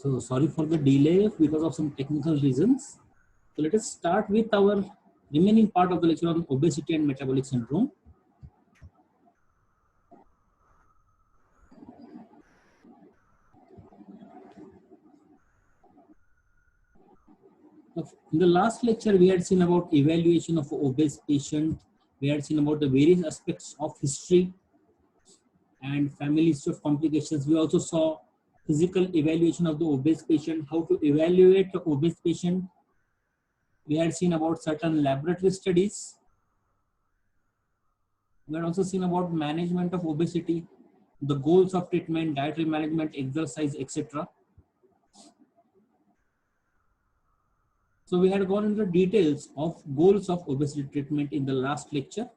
So sorry for the delay because of some technical reasons. So let us start with our remaining part of the lecture on obesity and metabolic syndrome. In the last lecture, we had seen about evaluation of obese patient. We had seen about the various aspects of history and family history of complications. We also saw physical evaluation of the obese patient, how to evaluate the obese patient. We had seen about certain laboratory studies. We had also seen about management of obesity, the goals of treatment, dietary management, exercise, etc. So we had gone into details of goals of obesity treatment in the last lecture.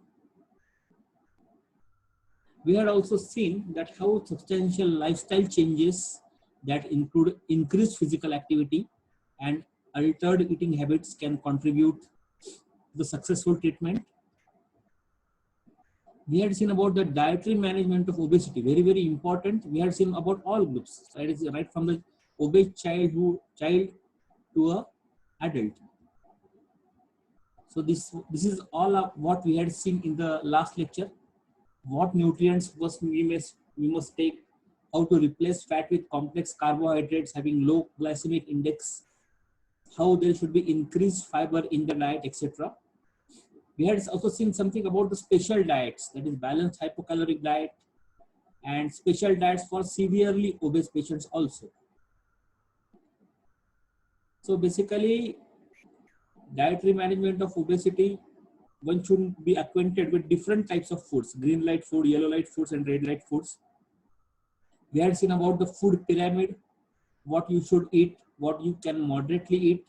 We had also seen that how substantial lifestyle changes that include increased physical activity and altered eating habits can contribute to the successful treatment. We had seen about the dietary management of obesity, very, very important. We had seen about all groups, right from the obese child to a adult. So this is all of what we had seen in the last lecture. What nutrients we must take, how to replace fat with complex carbohydrates having low glycemic index, how there should be increased fiber in the diet, etc. We had also seen something about the special diets, that is balanced hypocaloric diet and special diets for severely obese patients also. So basically, dietary management of obesity, one should be acquainted with different types of foods, green light food, yellow light foods, and red light foods. We had seen about the food pyramid, what you should eat, what you can moderately eat,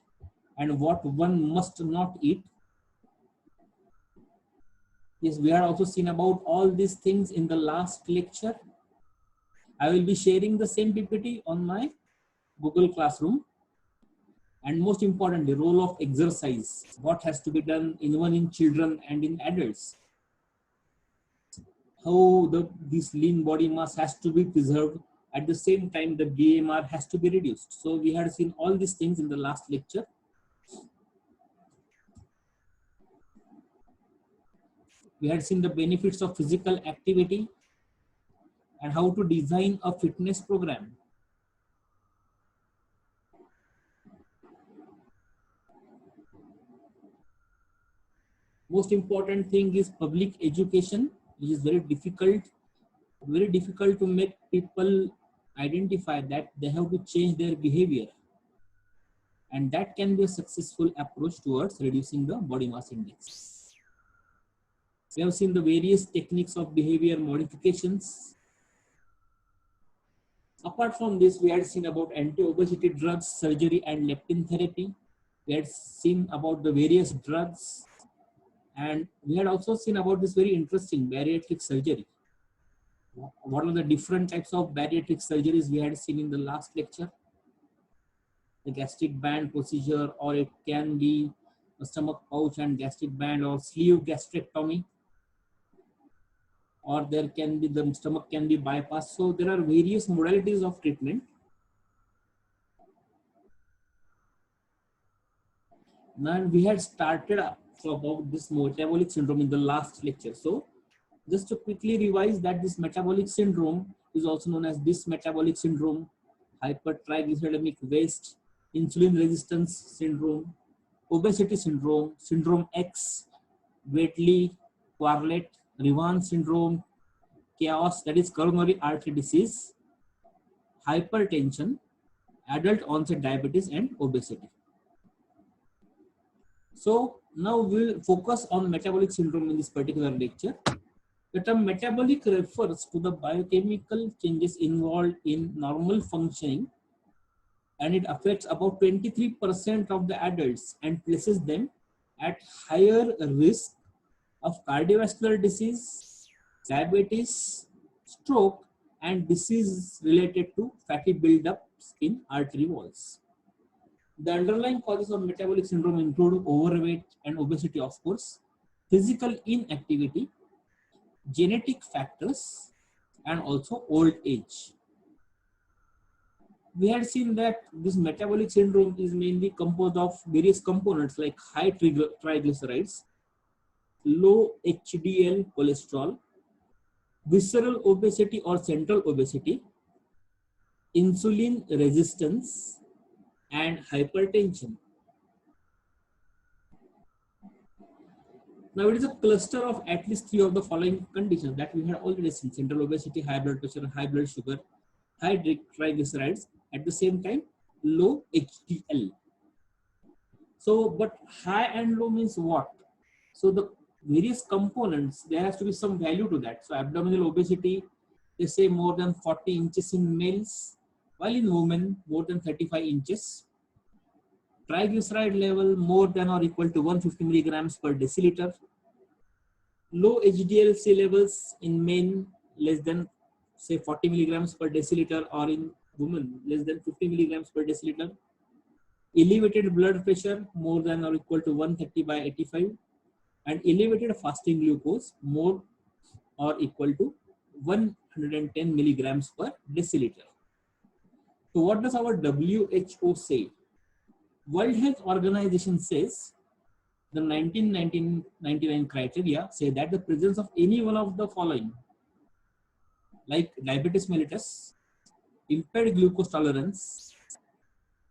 and what one must not eat. Yes, we had also seen about all these things in the last lecture. I will be sharing the same PPT on my Google Classroom. And most important, the role of exercise, what has to be done even in children and in adults. How this lean body mass has to be preserved. At the same time, the BMR has to be reduced. So we had seen all these things in the last lecture. We had seen the benefits of physical activity and how to design a fitness program. Most important thing is public education, which is very difficult to make people identify that they have to change their behavior. And that can be a successful approach towards reducing the body mass index. We have seen the various techniques of behavior modifications. Apart from this, we had seen about anti-obesity drugs, surgery, and leptin therapy. We had seen about the various drugs. And we had also seen about this very interesting bariatric surgery. What are the different types of bariatric surgeries we had seen in the last lecture? The gastric band procedure, or it can be a stomach pouch and gastric band, or sleeve gastrectomy, or there can be the stomach can be bypassed. So there are various modalities of treatment. Now we had started about this metabolic syndrome in the last lecture. So just to quickly revise that this metabolic syndrome is also known as this metabolic syndrome, hypertriglyceridemic waist, insulin resistance syndrome, obesity syndrome, syndrome X, Wheatley, Quarlet, Revan syndrome, chaos, that is coronary artery disease, hypertension, adult onset diabetes, and obesity. So now we'll focus on metabolic syndrome in this particular lecture. The term metabolic refers to the biochemical changes involved in normal functioning, and it affects about 23% of the adults and places them at higher risk of cardiovascular disease, diabetes, stroke, and disease related to fatty buildups in artery walls. The underlying causes of metabolic syndrome include overweight and obesity, of course, physical inactivity, genetic factors, and also old age. we had seen that this metabolic syndrome is mainly composed of various components like high triglycerides, low HDL cholesterol, visceral obesity or central obesity, insulin resistance, and hypertension. Now, it is a cluster of at least 3 of the following conditions that we had already seen: central obesity, high blood pressure, high blood sugar, high triglycerides, at the same time, low HDL. So, but high and low means what? So, the various components, there has to be some value to that. So, abdominal obesity, they say more than 40 inches in males, while in women, more than 35 inches. Triglyceride level more than or equal to 150 milligrams per deciliter. Low HDL-C levels in men less than say 40 milligrams per deciliter, or in women less than 50 milligrams per deciliter. Elevated blood pressure more than or equal to 130 by 85, and elevated fasting glucose more or equal to 110 milligrams per deciliter. So what does our WHO say? World Health Organization says the 1999 criteria say that the presence of any one of the following, like diabetes mellitus, impaired glucose tolerance,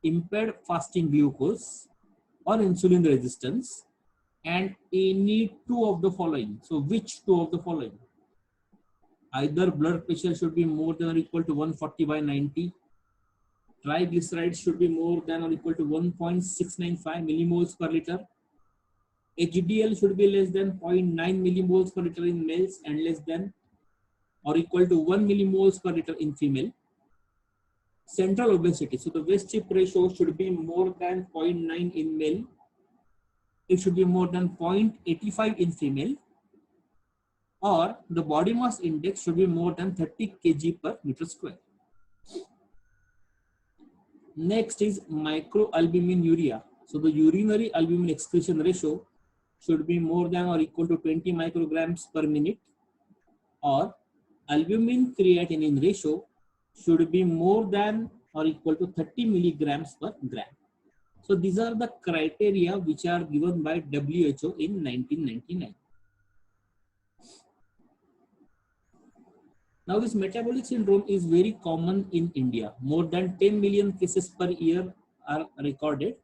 impaired fasting glucose, or insulin resistance, and any 2 of the following. So which 2 of the following? Either blood pressure should be more than or equal to 140 by 90, triglycerides should be more than or equal to 1.695 millimoles per liter, HDL should be less than 0.9 millimoles per liter in males and less than or equal to 1 millimoles per liter in female. Central obesity, so the waist hip ratio should be more than 0.9 in male, it should be more than 0.85 in female, or the body mass index should be more than 30 kg per meter square. Next is microalbuminuria. So the urinary albumin excretion ratio should be more than or equal to 20 micrograms per minute, or albumin creatinine ratio should be more than or equal to 30 milligrams per gram. So these are the criteria which are given by WHO in 1999. Now this metabolic syndrome is very common in India. More than 10 million cases per year are recorded.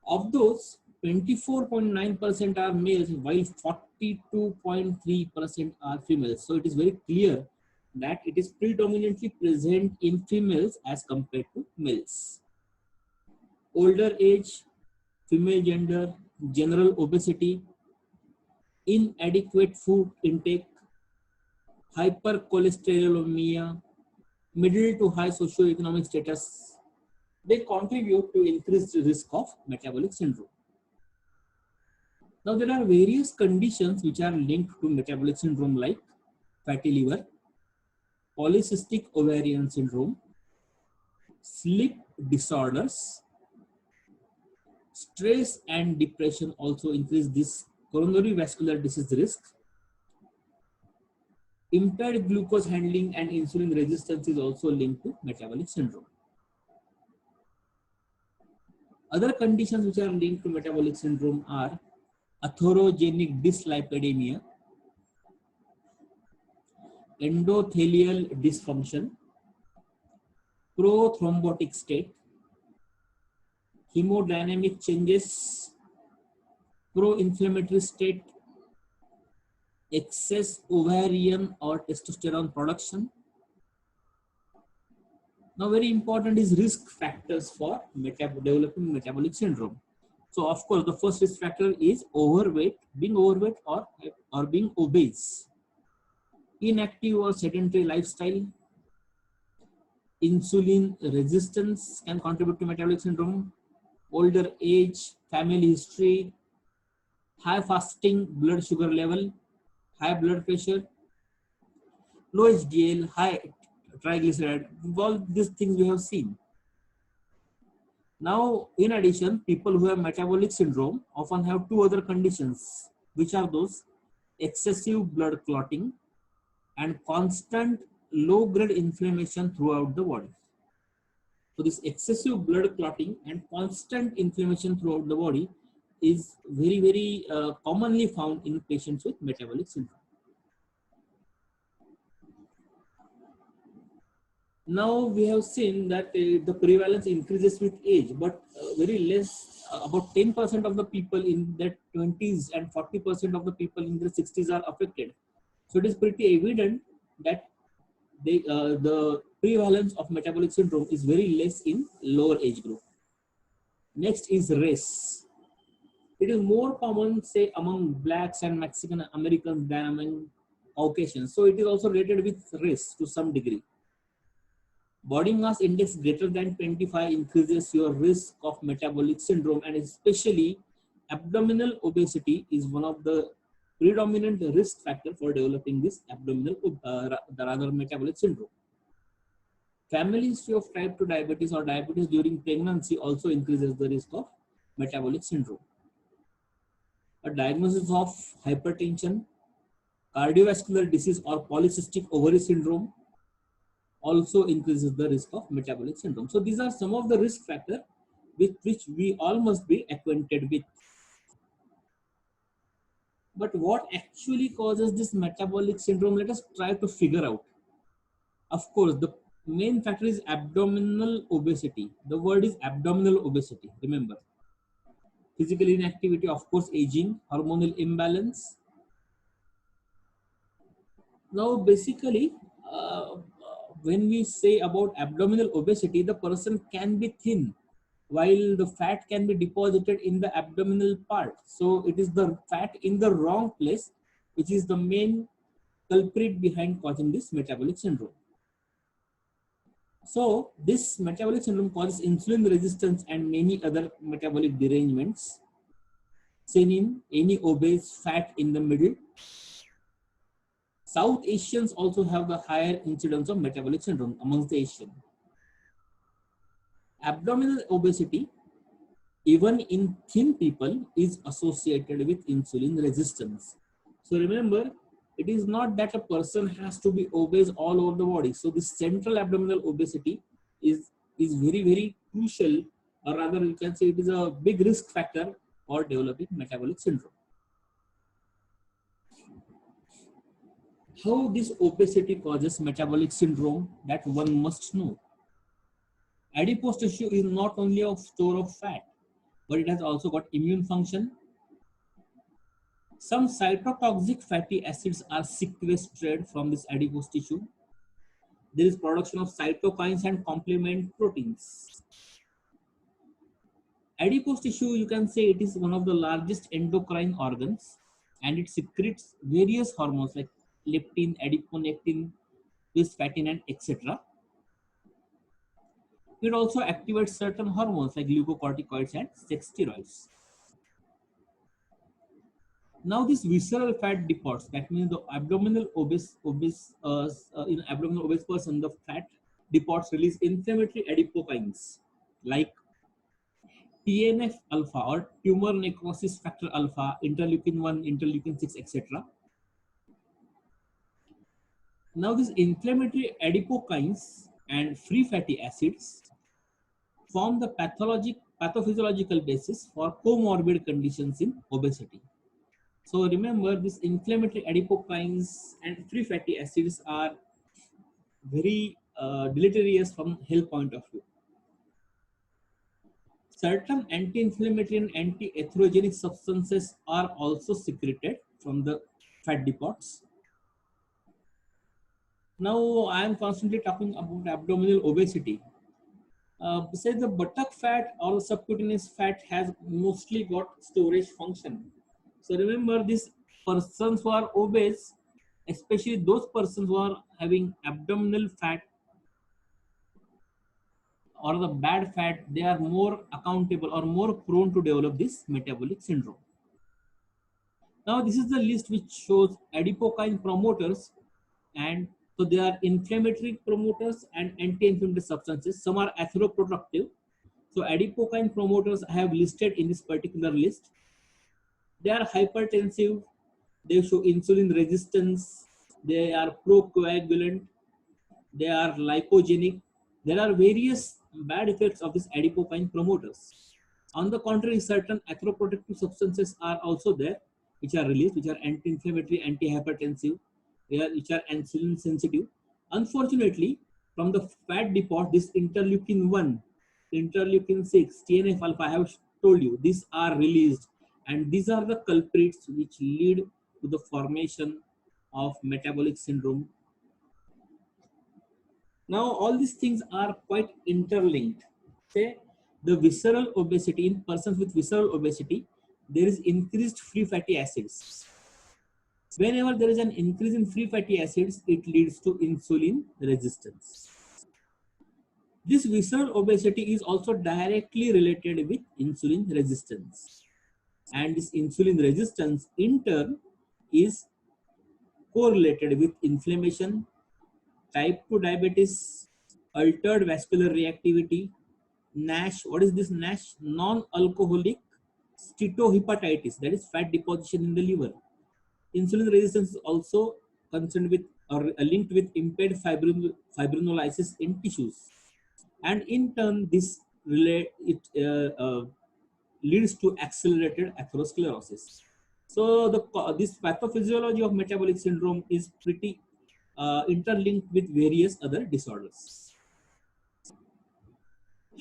Of those, 24.9% are males, while 42.3% are females. So it is very clear that it is predominantly present in females as compared to males. Older age, female gender, general obesity, inadequate food intake, hypercholesterolemia, middle to high socioeconomic status, they contribute to increased risk of metabolic syndrome. Now there are various conditions which are linked to metabolic syndrome like fatty liver, polycystic ovarian syndrome, sleep disorders, stress and depression also increase this coronary vascular disease risk. Impaired glucose handling and insulin resistance is also linked to metabolic syndrome. Other conditions which are linked to metabolic syndrome are atherogenic dyslipidemia, endothelial dysfunction, prothrombotic state, hemodynamic changes, pro-inflammatory state, excess ovarian or testosterone production. Now very important is risk factors for developing metabolic syndrome. So of course the first risk factor is being overweight or being obese. Inactive or sedentary lifestyle, insulin resistance can contribute to metabolic syndrome, older age, family history, high fasting blood sugar level, high blood pressure, low HDL, high triglyceride, all these things we have seen. Now, in addition, people who have metabolic syndrome often have 2 other conditions, which are those: excessive blood clotting and constant low-grade inflammation throughout the body. So this excessive blood clotting and constant inflammation throughout the body is very commonly found in patients with metabolic syndrome. Now we have seen that the prevalence increases with age, but very less, about 10% of the people in their 20s and 40% of the people in their 60s are affected. So it is pretty evident that the prevalence of metabolic syndrome is very less in lower age group. Next is race. It is more common, say, among blacks and Mexican Americans than among Caucasians. So it is also related with race to some degree. Body mass index greater than 25 increases your risk of metabolic syndrome, and especially abdominal obesity is one of the predominant risk factor for developing this rather metabolic syndrome. Family history of type 2 diabetes or diabetes during pregnancy also increases the risk of metabolic syndrome. A diagnosis of hypertension, cardiovascular disease or polycystic ovary syndrome also increases the risk of metabolic syndrome. So these are some of the risk factors with which we all must be acquainted with. But what actually causes this metabolic syndrome? Let us try to figure out. Of course, the main factor is abdominal obesity. The word is abdominal obesity, remember. Physical inactivity, of course, aging, hormonal imbalance. Now, basically, when we say about abdominal obesity, the person can be thin while the fat can be deposited in the abdominal part. So it is the fat in the wrong place which is the main culprit behind causing this metabolic syndrome. So this metabolic syndrome causes insulin resistance and many other metabolic derangements seen in any obese fat in the middle. South Asians also have the higher incidence of metabolic syndrome amongst the Asian. Abdominal obesity, even in thin people, is associated with insulin resistance. So remember, it is not that a person has to be obese all over the body. So this central abdominal obesity is very crucial, or rather you can say it is a big risk factor for developing metabolic syndrome. How this obesity causes metabolic syndrome, that one must know. Adipose tissue is not only a store of fat, but it has also got immune function. Some cytotoxic fatty acids are sequestered from this adipose tissue. There is production of cytokines and complement proteins. Adipose tissue, you can say it is one of the largest endocrine organs, and it secretes various hormones like leptin, adiponectin, bisfatinin, and etc. It also activates certain hormones like glucocorticoids and sex steroids. Now this visceral fat depots, that means the abdominal in abdominal obese person, the fat depots release inflammatory adipokines like TNF alpha or tumor necrosis factor alpha, interleukin 1, interleukin 6, etc. Now these inflammatory adipokines and free fatty acids form the pathophysiological basis for comorbid conditions in obesity. So remember, these inflammatory adipokines and free fatty acids are very deleterious from health point of view. Certain anti-inflammatory and anti-atherogenic substances are also secreted from the fat depots. Now I am constantly talking about abdominal obesity. Besides the buttock fat or subcutaneous fat has mostly got storage function. So remember, these persons who are obese, especially those persons who are having abdominal fat or the bad fat, they are more accountable or more prone to develop this metabolic syndrome. Now this is the list which shows adipokine promoters, and so they are inflammatory promoters and anti-inflammatory substances. Some are atheroprotective. So adipokine promoters I have listed in this particular list. They are hypertensive, they show insulin resistance, they are procoagulant, they are lipogenic. There are various bad effects of these adipokine promoters. On the contrary, certain atheroprotective substances are also there, which are released, which are anti-inflammatory, anti-hypertensive, which are insulin sensitive. Unfortunately, from the fat depot, this interleukin 1, interleukin 6, TNF alpha, I have told you, these are released, and these are the culprits which lead to the formation of metabolic syndrome. Now, all these things are quite interlinked. Say, the visceral obesity, in persons with visceral obesity, there is increased free fatty acids. Whenever there is an increase in free fatty acids, it leads to insulin resistance. This visceral obesity is also directly related with insulin resistance. And this insulin resistance, in turn, is correlated with inflammation, type 2 diabetes, altered vascular reactivity, NASH. What is this NASH? Non-alcoholic steatohepatitis, that is fat deposition in the liver. Insulin resistance is also concerned with or linked with impaired fibrinolysis in tissues, and in turn, this leads to accelerated atherosclerosis. So this pathophysiology of metabolic syndrome is pretty interlinked with various other disorders.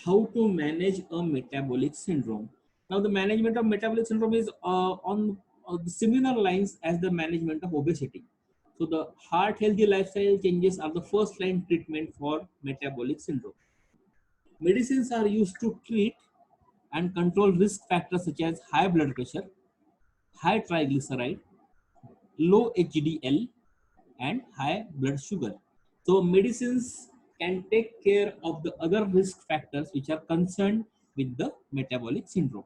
How to manage a metabolic syndrome? Now, the management of metabolic syndrome is on similar lines as the management of obesity. So, the heart healthy lifestyle changes are the first line treatment for metabolic syndrome. Medicines are used to treat and control risk factors such as high blood pressure, high triglyceride, low HDL, and high blood sugar. So medicines can take care of the other risk factors which are concerned with the metabolic syndrome.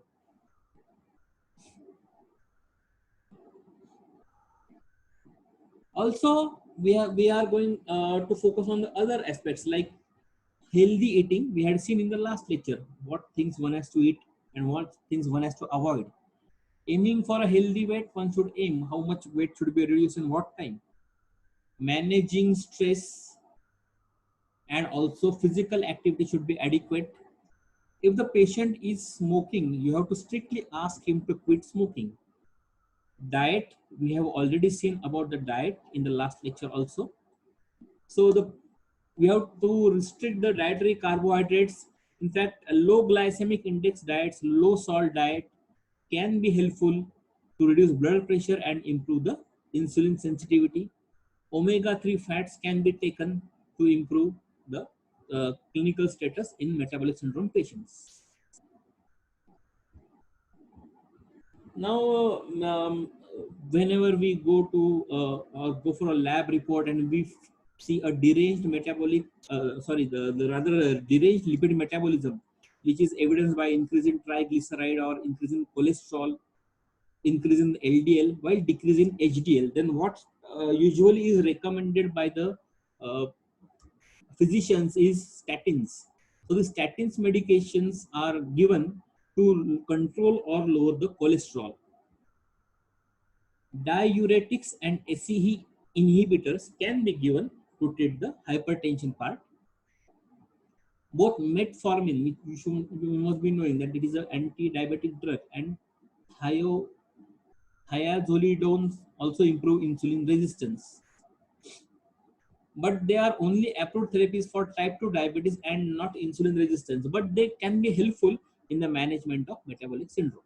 Also, we are going to focus on the other aspects like healthy eating. We had seen in the last lecture what things one has to eat and what things one has to avoid. Aiming for a healthy weight, one should aim how much weight should be reduced in what time. Managing stress and also physical activity should be adequate. If the patient is smoking, you have to strictly ask him to quit smoking. Diet, we have already seen about the diet in the last lecture also. So we have to restrict the dietary carbohydrates. In fact, a low glycemic index diets, low salt diet can be helpful to reduce blood pressure and improve the insulin sensitivity. Omega-3 fats can be taken to improve the clinical status in metabolic syndrome patients. Now, whenever we go to go for a lab report and we see a deranged metabolic, the rather deranged lipid metabolism, which is evidenced by increasing triglyceride or increasing cholesterol, increasing LDL while decreasing HDL, then what usually is recommended by the uh, physicians is statins. So the statins medications are given to control or lower the cholesterol. Diuretics and ACE inhibitors can be given to treat the hypertension part. Both metformin, which you must be knowing that it is an anti-diabetic drug, and thiazolidones also improve insulin resistance. But they are only approved therapies for type 2 diabetes and not insulin resistance, but they can be helpful in the management of metabolic syndrome.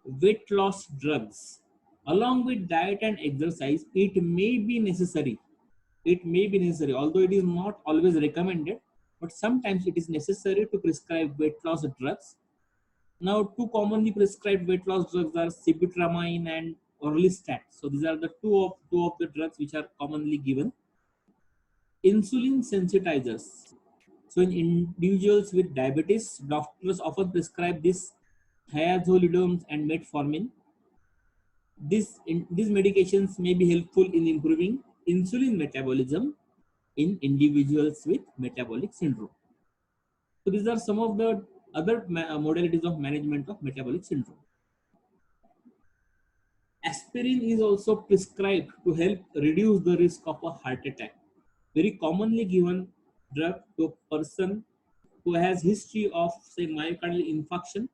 Weight loss drugs. Along with diet and exercise, it may be necessary. It may be necessary, although it is not always recommended, but sometimes it is necessary to prescribe weight loss drugs. Now, two commonly prescribed weight loss drugs are sibutramine and orlistat. So these are the two of the drugs which are commonly given. Insulin sensitizers. So in individuals with diabetes, doctors often prescribe this thiazolidones and metformin. These medications may be helpful in improving insulin metabolism in individuals with metabolic syndrome. So these are some of the other modalities of management of metabolic syndrome. Aspirin is also prescribed to help reduce the risk of a heart attack. Very commonly given drug to a person who has history of say myocardial infarction.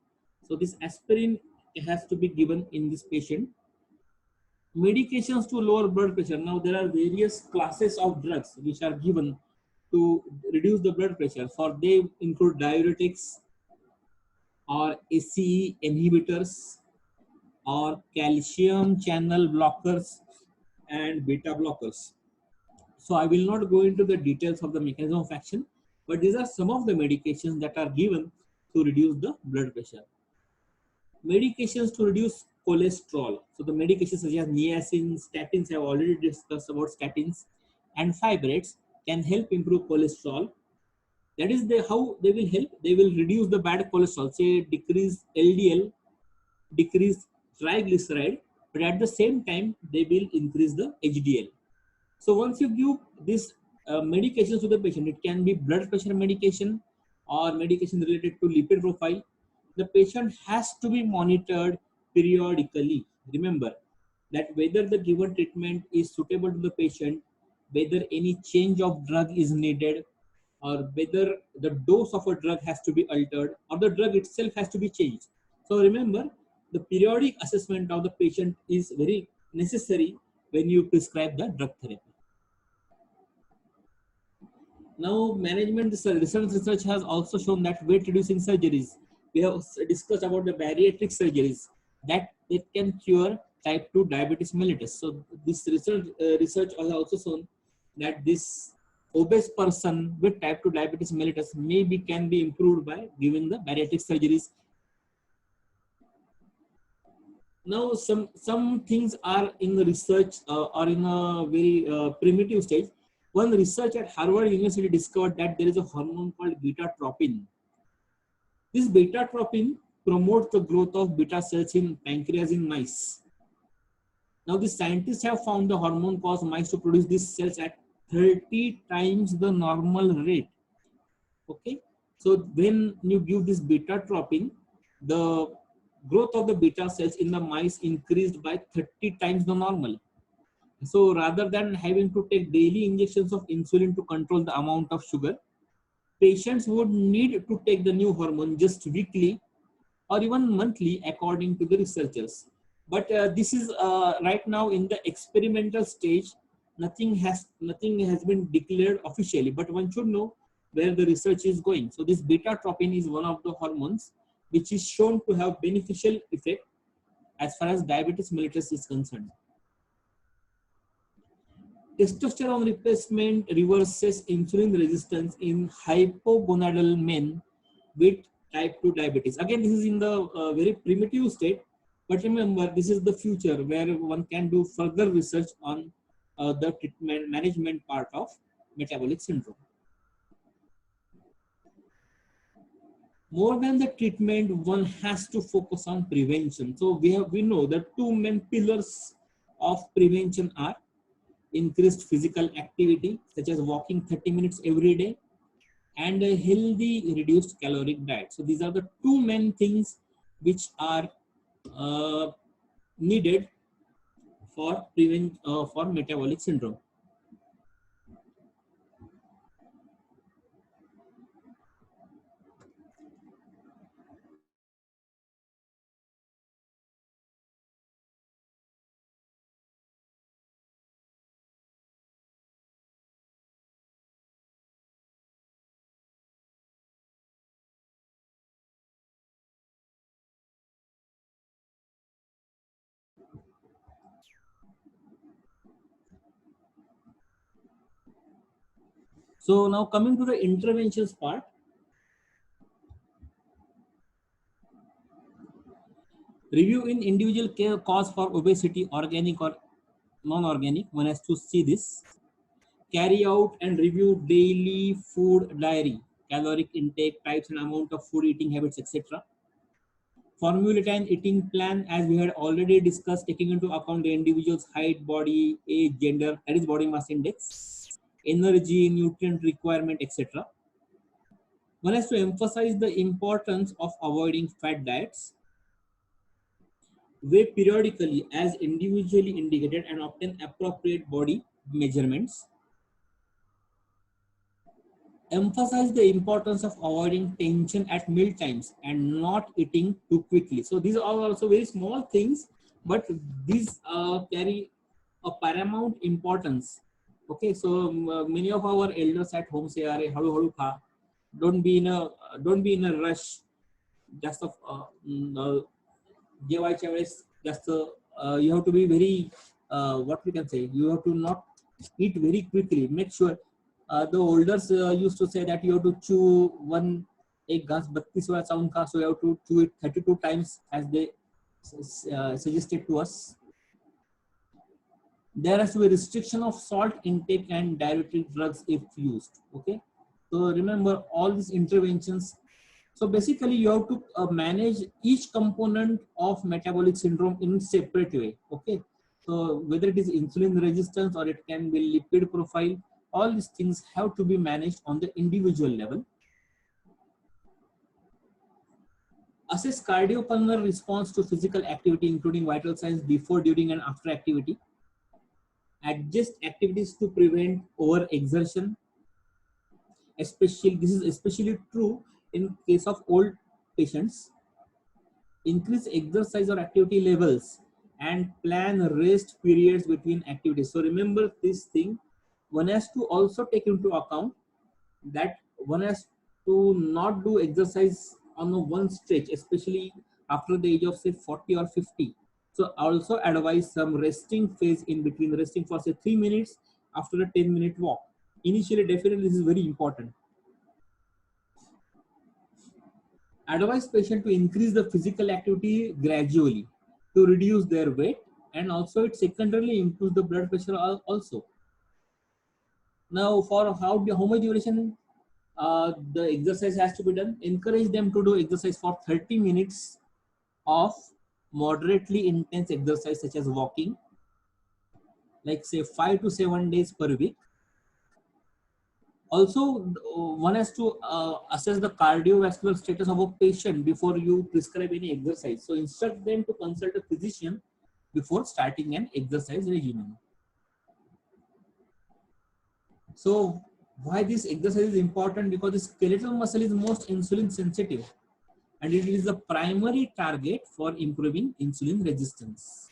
So this aspirin has to be given in this patient. Medications to lower blood pressure. Now there are various classes of drugs which are given to reduce the blood pressure. For they include diuretics or ACE inhibitors or calcium channel blockers and beta blockers. So I will not go into the details of the mechanism of action, but these are some of the medications that are given to reduce the blood pressure. Medications to reduce cholesterol. So the medications such as niacin, statins, I have already discussed about statins, and fibrates can help improve cholesterol. That is how they will help. They will reduce the bad cholesterol, say decrease LDL, decrease triglyceride, but at the same time they will increase the HDL. So once you give this medications to the patient, it can be blood pressure medication or medication related to lipid profile. The patient has to be monitored periodically. Remember that whether the given treatment is suitable to the patient, whether any change of drug is needed, or whether the dose of a drug has to be altered, or the drug itself has to be changed. So remember, the periodic assessment of the patient is very necessary when you prescribe the drug therapy. Now, management research has also shown that weight reducing surgeries, we have discussed about the bariatric surgeries, that it can cure type 2 diabetes mellitus. So this research has also shown that this obese person with type 2 diabetes mellitus can be improved by giving the bariatric surgeries. Now some things are in the research or in a very primitive stage. One research at Harvard University discovered that there is a hormone called beta-tropin. This beta-tropin promotes the growth of beta cells in pancreas in mice. Now the scientists have found the hormone causes mice to produce these cells at 30 times the normal rate. Okay, so when you give this beta-tropin, the growth of the beta cells in the mice increased by 30 times the normal. So rather than having to take daily injections of insulin to control the amount of sugar, patients would need to take the new hormone just weekly or even monthly according to the researchers. But this is right now in the experimental stage. Nothing has been declared officially, but one should know where the research is going. So this beta-tropin is one of the hormones which is shown to have beneficial effect as far as diabetes mellitus is concerned. Testosterone replacement reverses insulin resistance in hypogonadal men with type 2 diabetes. Again, this is in the very primitive state, but remember, this is the future where one can do further research on the treatment management part of metabolic syndrome. More than the treatment, one has to focus on prevention. So we know that two main pillars of prevention are increased physical activity, such as walking 30 minutes every day, and a healthy reduced caloric diet. So these are the two main things which are needed for for metabolic syndrome. So now coming to the interventions part. Review in individual care cause for obesity, organic or non-organic. One has to see this. Carry out and review daily food diary, caloric intake, types and amount of food eating habits, etc. Formulate an eating plan as we had already discussed, taking into account the individual's height, body, age, gender, that is body mass index, energy, nutrient requirement, etc. One has to emphasize the importance of avoiding fat diets. Weigh periodically as individually indicated and obtain appropriate body measurements. emphasize the importance of avoiding tension at meal times and not eating too quickly. So these are also very small things, but these carry a paramount importance. Okay, so many of our elders at home say, "Are halu halu kha." Don't be in a rush. Just of जेवायच्या वेळेस जास्त you have to be very what we can say, you have to not eat very quickly. Make sure the elders used to say that you have to chew one एक घास 32 वेळा चावून खा, so you have to chew it 32 times as they suggested to us. There has to be restriction of salt intake and diuretic drugs if used. Okay, so remember all these interventions. So basically you have to manage each component of metabolic syndrome in separate way. Okay, so whether it is insulin resistance or it can be lipid profile, all these things have to be managed on the individual level. Assess cardiopulmonary response to physical activity, including vital signs before, during, and after activity. Adjust activities to prevent overexertion. This is especially true in case of old patients. Increase exercise or activity levels and plan rest periods between activities. So remember this thing, one has to also take into account that one has to not do exercise on a one stretch, especially after the age of say 40 or 50. So also advise some resting phase in between, resting for say 3 minutes after a 10-minute walk. Initially, definitely this is very important. Advise patient to increase the physical activity gradually to reduce their weight, and also it secondarily improves the blood pressure also. Now, for how much duration the exercise has to be done, encourage them to do exercise for 30 minutes of moderately intense exercise such as walking, like say 5 to 7 days per week. Also, one has to assess the cardiovascular status of a patient before you prescribe any exercise. So instruct them to consult a physician before starting an exercise regimen. So why this exercise is important? Because the skeletal muscle is most insulin sensitive and it is the primary target for improving insulin resistance.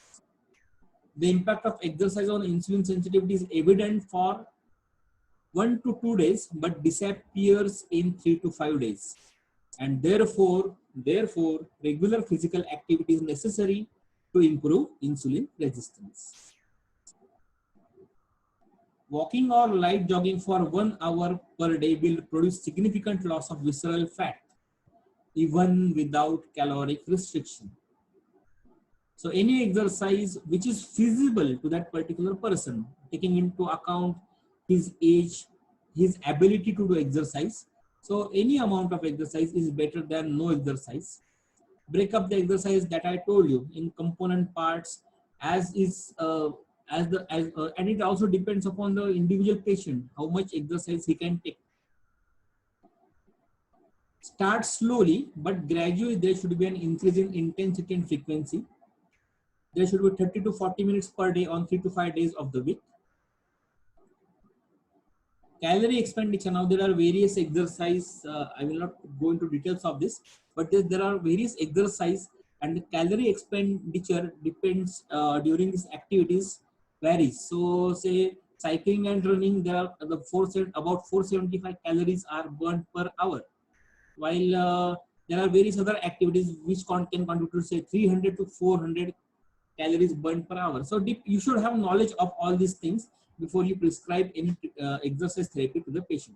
The impact of exercise on insulin sensitivity is evident for 1 to 2 days, but disappears in 3 to 5 days. And therefore, regular physical activity is necessary to improve insulin resistance. Walking or light jogging for 1 hour per day will produce significant loss of visceral fat, even without caloric restriction. So any exercise which is feasible to that particular person, taking into account his age, his ability to do exercise. So any amount of exercise is better than no exercise. Break up the exercise that I told you in component parts and it also depends upon the individual patient, how much exercise he can take. Start slowly, but gradually there should be an increase in intensity and frequency. There should be 30 to 40 minutes per day on 3 to 5 days of the week. Calorie expenditure. Now there are various exercise. I will not go into details of this, but there are various exercise and the calorie expenditure depends during these activities varies. So say cycling and running, there are about 475 calories are burned per hour, while there are various other activities which can contribute to say 300 to 400 calories burned per hour. So you should have knowledge of all these things before you prescribe any exercise therapy to the patient.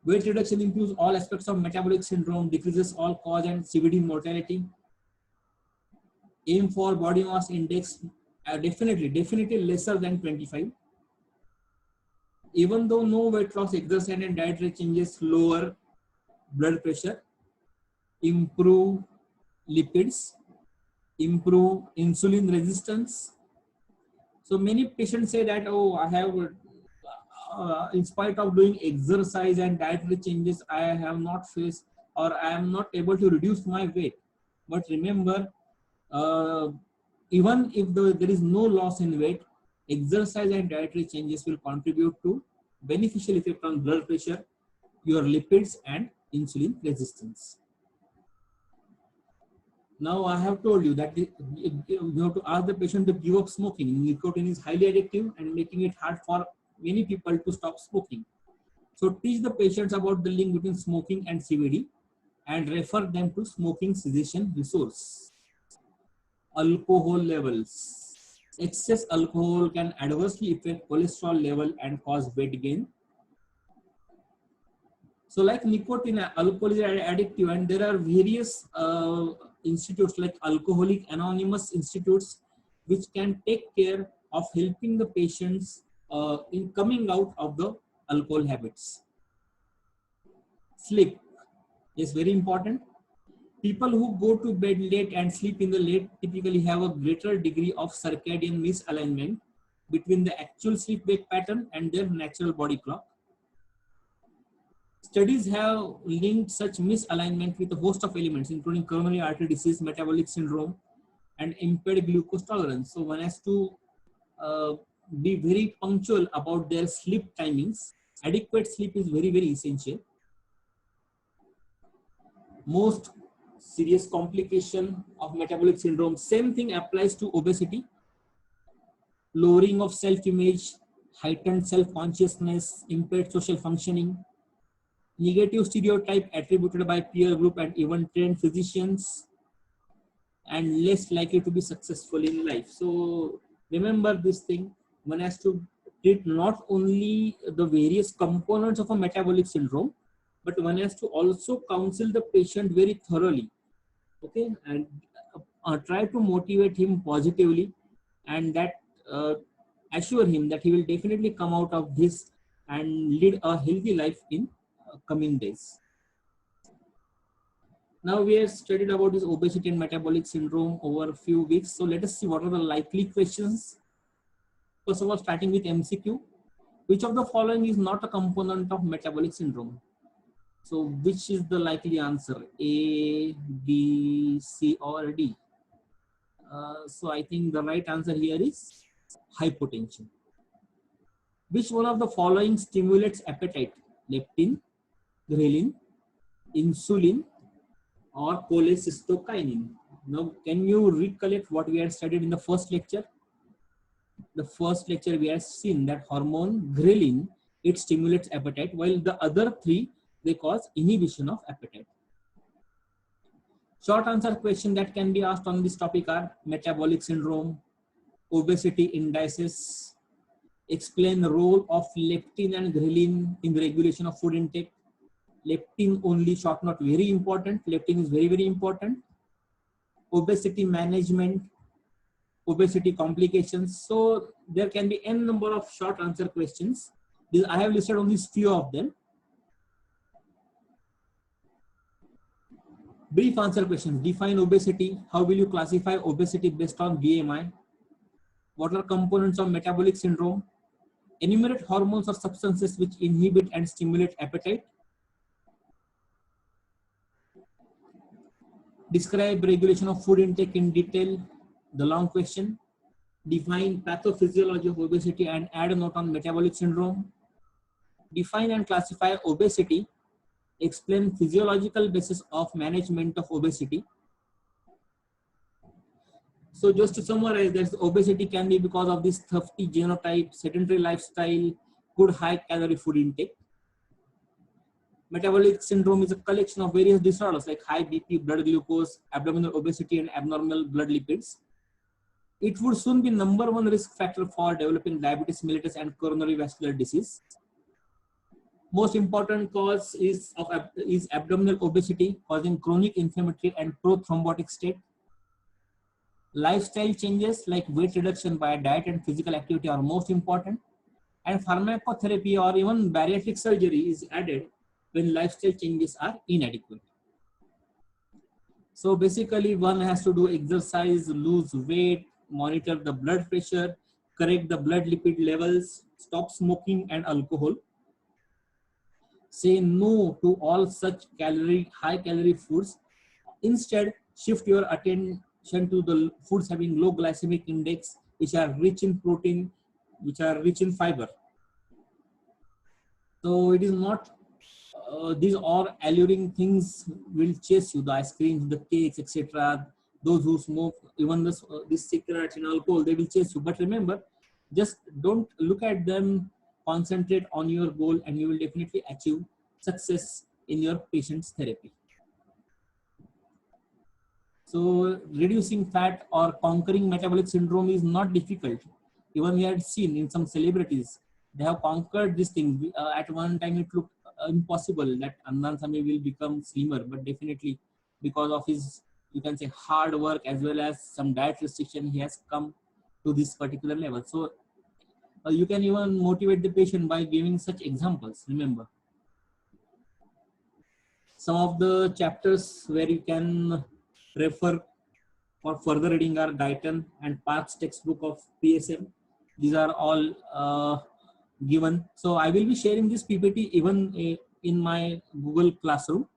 Weight reduction improves all aspects of metabolic syndrome, decreases all cause and CVD mortality. Aim for body mass index definitely lesser than 25. Even though no weight loss, exercise and dietary changes lower blood pressure, improve lipids, improve insulin resistance. So many patients say that, oh, I have, in spite of doing exercise and dietary changes, I have not faced or I am not able to reduce my weight. But remember, even if there is no loss in weight, exercise and dietary changes will contribute to beneficial effect on blood pressure, your lipids, and insulin resistance. Now I have told you that you have to ask the patient to give up smoking. Nicotine is highly addictive and making it hard for many people to stop smoking. So teach the patients about the link between smoking and CVD and refer them to smoking cessation resource. Alcohol levels. Excess alcohol can adversely affect cholesterol level and cause weight gain. So like nicotine, alcohol is addictive, and there are various institutes like Alcoholic Anonymous institutes which can take care of helping the patients in coming out of the alcohol habits. Sleep is very important. People who go to bed late and sleep in the late typically have a greater degree of circadian misalignment between the actual sleep-wake pattern and their natural body clock. Studies have linked such misalignment with a host of elements, including coronary artery disease, metabolic syndrome, and impaired glucose tolerance. So one has to be very punctual about their sleep timings. Adequate sleep is very, very essential. Most serious complication of metabolic syndrome, same thing applies to obesity. Lowering of self-image, heightened self-consciousness, impaired social functioning, negative stereotype attributed by peer group and even trained physicians, and less likely to be successful in life. So remember this thing, one has to treat not only the various components of a metabolic syndrome, but one has to also counsel the patient very thoroughly, okay, and try to motivate him positively, and that assure him that he will definitely come out of this and lead a healthy life in coming days. Now we have studied about this obesity and metabolic syndrome over a few weeks. So let us see what are the likely questions. First of all, starting with MCQ. Which of the following is not a component of metabolic syndrome? So which is the likely answer? A, B, C, or D? So I think the right answer here is hypotension. Which one of the following stimulates appetite? Leptin, ghrelin, insulin, or cholecystokinin? Now, can you recollect what we had studied in the first lecture? The first lecture we have seen that hormone ghrelin, it stimulates appetite, while the other three, they cause inhibition of appetite. Short answer question that can be asked on this topic are metabolic syndrome, obesity indices, explain the role of leptin and ghrelin in the regulation of food intake. Leptin only, short not very important. Leptin is very, very important. Obesity management, obesity complications. So there can be n number of short answer questions. I have listed only few of them. Brief answer questions. Define obesity. How will you classify obesity based on BMI? What are components of metabolic syndrome? Enumerate hormones or substances which inhibit and stimulate appetite. Describe regulation of food intake in detail. The long question. Define pathophysiology of obesity and add a note on metabolic syndrome. Define and classify obesity. Explain physiological basis of management of obesity. So just to summarize, that obesity can be because of this thrifty genotype, sedentary lifestyle, good high calorie food intake. Metabolic syndrome is a collection of various disorders like high BP, blood glucose, abdominal obesity, and abnormal blood lipids. It would soon be #1 risk factor for developing diabetes mellitus and coronary vascular disease. Most important cause is abdominal obesity, causing chronic inflammatory and prothrombotic state. Lifestyle changes like weight reduction by diet and physical activity are most important, and pharmacotherapy or even bariatric surgery is added when lifestyle changes are inadequate. So basically one has to do exercise, lose weight, monitor the blood pressure, correct the blood lipid levels, stop smoking and alcohol. Say no to all such high calorie foods. Instead, shift your attention to the foods having low glycemic index, which are rich in protein, which are rich in fiber. So it is not these all alluring things will chase you, the ice creams, the cakes, etc. Those who smoke, even this cigarettes and alcohol, they will chase you. But remember, just don't look at them, concentrate on your goal, and you will definitely achieve success in your patient's therapy. So reducing fat or conquering metabolic syndrome is not difficult. Even we had seen in some celebrities, they have conquered this thing. At one time, it looked impossible that Anand Sami will become slimmer, but definitely because of his, you can say, hard work as well as some diet restriction, he has come to this particular level. So you can even motivate the patient by giving such examples. Remember, some of the chapters where you can refer for further reading are Dighton and Park's textbook of PSM. These are all given. So I will be sharing this PPT even in my Google Classroom.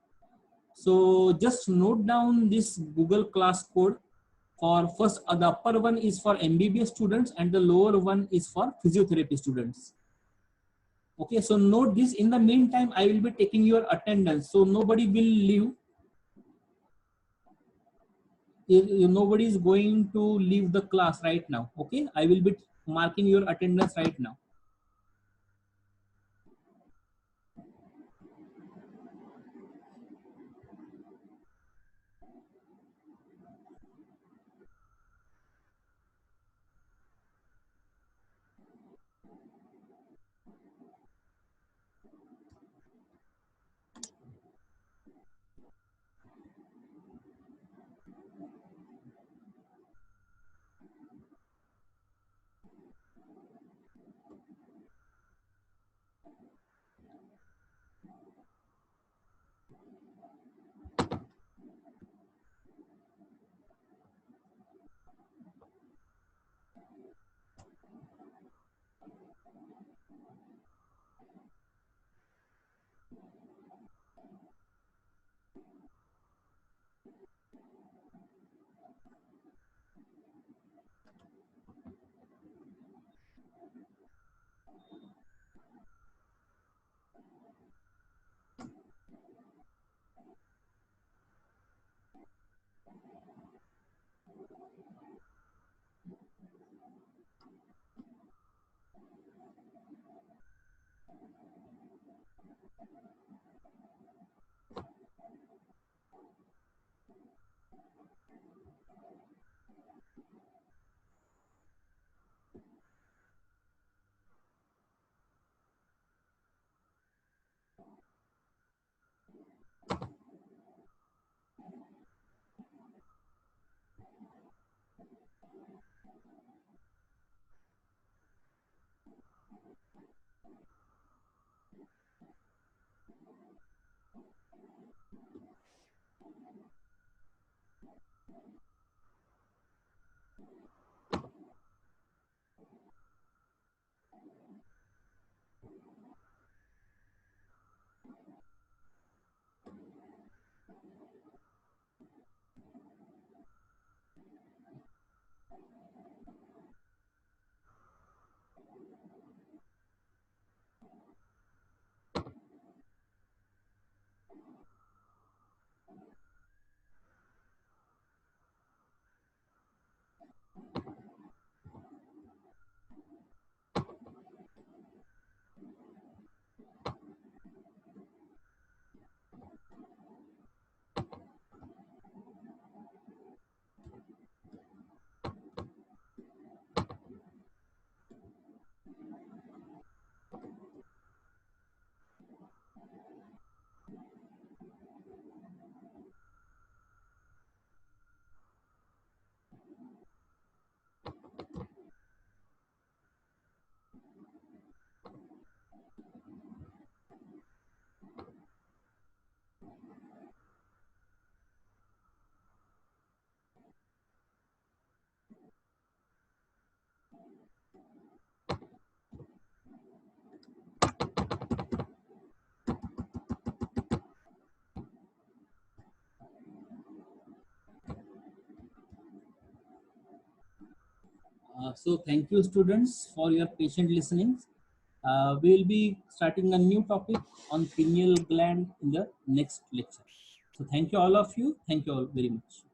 So just note down this Google Class code. For first, the upper one is for MBBS students and the lower one is for physiotherapy students. Okay, so note this. In the meantime, I will be taking your attendance. So nobody will leave. Nobody is going to leave the class right now. Okay, I will be marking your attendance right now. So thank you students for your patient listening. We will be starting a new topic on pineal gland in the next lecture. So thank you all of you. Thank you all very much.